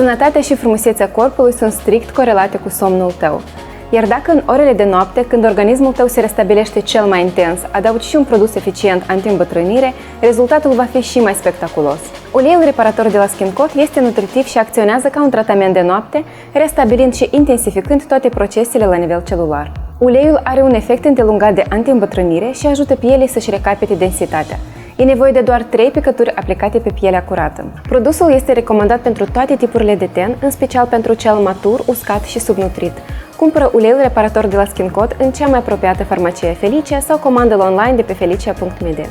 Sănătatea și frumusețea corpului sunt strict corelate cu somnul tău. Iar dacă în orele de noapte, când organismul tău se restabilește cel mai intens, adaugi și un produs eficient anti-îmbătrânire, rezultatul va fi și mai spectaculos. Uleiul reparator de la SkinCoat este nutritiv și acționează ca un tratament de noapte, restabilind și intensificând toate procesele la nivel celular. Uleiul are un efect îndelungat de anti-îmbătrânire și ajută pielii să-și recapete densitatea. E nevoie de doar 3 picături aplicate pe pielea curată. Produsul este recomandat pentru toate tipurile de ten, în special pentru cel matur, uscat și subnutrit. Cumpără uleiul reparator de la SkinCoat în cea mai apropiată farmacie Felicia sau comandă-l online de pe felicia.md.